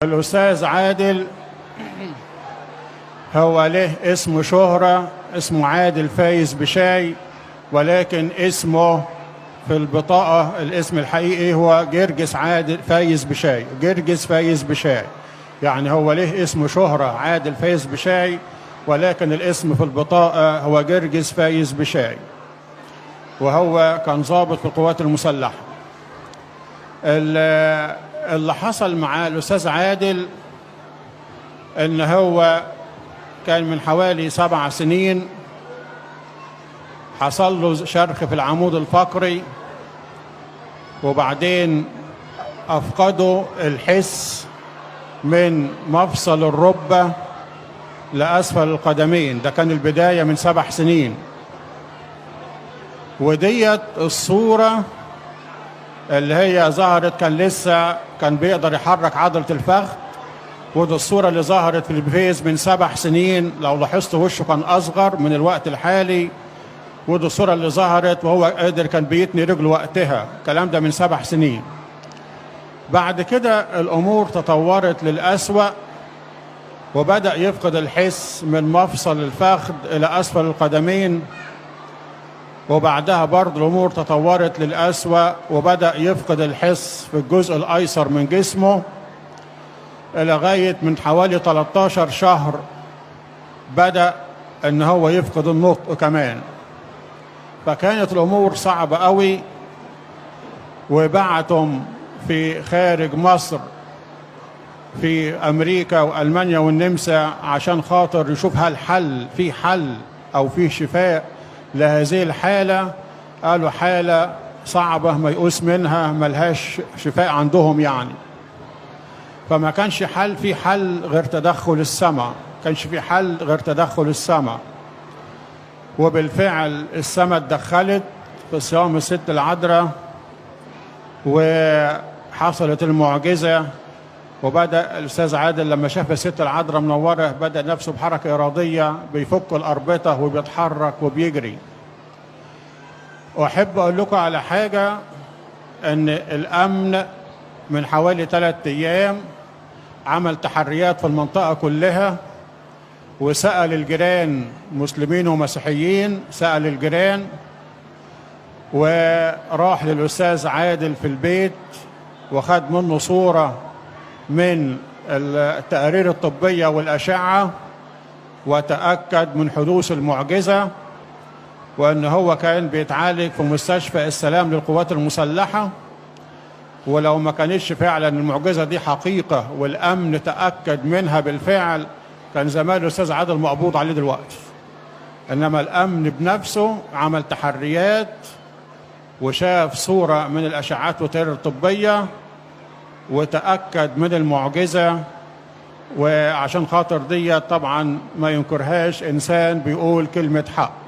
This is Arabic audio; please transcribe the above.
الأستاذ عادل هو له اسم شهرة، اسمه عادل فايز بشاي، ولكن اسمه في البطاقة الاسم الحقيقي هو جرجس عادل فايز بشاي، جرجس فايز بشاي. يعني هو له اسم شهرة عادل فايز بشاي، ولكن الاسم في البطاقة هو جرجس فايز بشاي، وهو كان ضابط في القوات المسلحة. اللي حصل مع الأستاذ عادل إن هو كان من حوالي 7 سنين حصل له شرخ في العمود الفقري، وبعدين أفقدوا الحس من مفصل الركبة لأسفل القدمين. ده كان البداية من 7 سنين. وديت الصورة اللي هي ظهرت، كان لسه كان بيقدر يحرك عضلة الفخذ. ودي الصورة اللي ظهرت في الفيس من 7 سنين. لو لاحظت وشه كان أصغر من الوقت الحالي. ودي الصورة اللي ظهرت وهو قادر كان بيتني رجله وقتها. الكلام ده من 7 سنين. بعد كده الأمور تطورت للأسوأ، وبدأ يفقد الحس من مفصل الفخذ إلى أسفل القدمين. وبعدها برضه الأمور تطورت للأسوأ، وبدأ يفقد الحس في الجزء الأيسر من جسمه، لغاية من حوالي 13 شهر بدأ إن هو يفقد النطق كمان. فكانت الأمور صعبة قوي، وبعتهم في خارج مصر في أمريكا وألمانيا والنمسا عشان خاطر يشوف هل في حل أو في شفاء لهذه الحالة. قالوا حالة صعبة ميؤوس منها، ملهاش شفاء عندهم يعني. فما كانش في حل غير تدخل السماء، كانش في حل غير تدخل السماء. وبالفعل السماء اتدخلت في صيام الست العذراء، وحصلت المعجزة. وبدأ الأستاذ عادل لما شاف الست العذراء منورة بدأ نفسه بحركة إرادية، بيفك الأربطة وبيتحرك وبيجري. وأحب أقول لكم على حاجة، أن الأمن من حوالي 3 أيام عمل تحريات في المنطقة كلها، وسأل الجيران مسلمين ومسيحيين، سأل الجيران، وراح للأستاذ عادل في البيت وخد منه صورة من التقارير الطبية والأشعة، وتأكد من حدوث المعجزة، وأن هو كان بيتعالج في مستشفى السلام للقوات المسلحة. ولو ما كانتش فعلا المعجزة دي حقيقة والأمن تأكد منها بالفعل، كان زمان الأستاذ عادل مقبوض عليه دلوقتي. إنما الأمن بنفسه عمل تحريات وشاف صورة من الأشعات والتقارير الطبية وتأكد من المعجزة. وعشان خاطر دي طبعا ما ينكرهاش إنسان بيقول كلمة حق.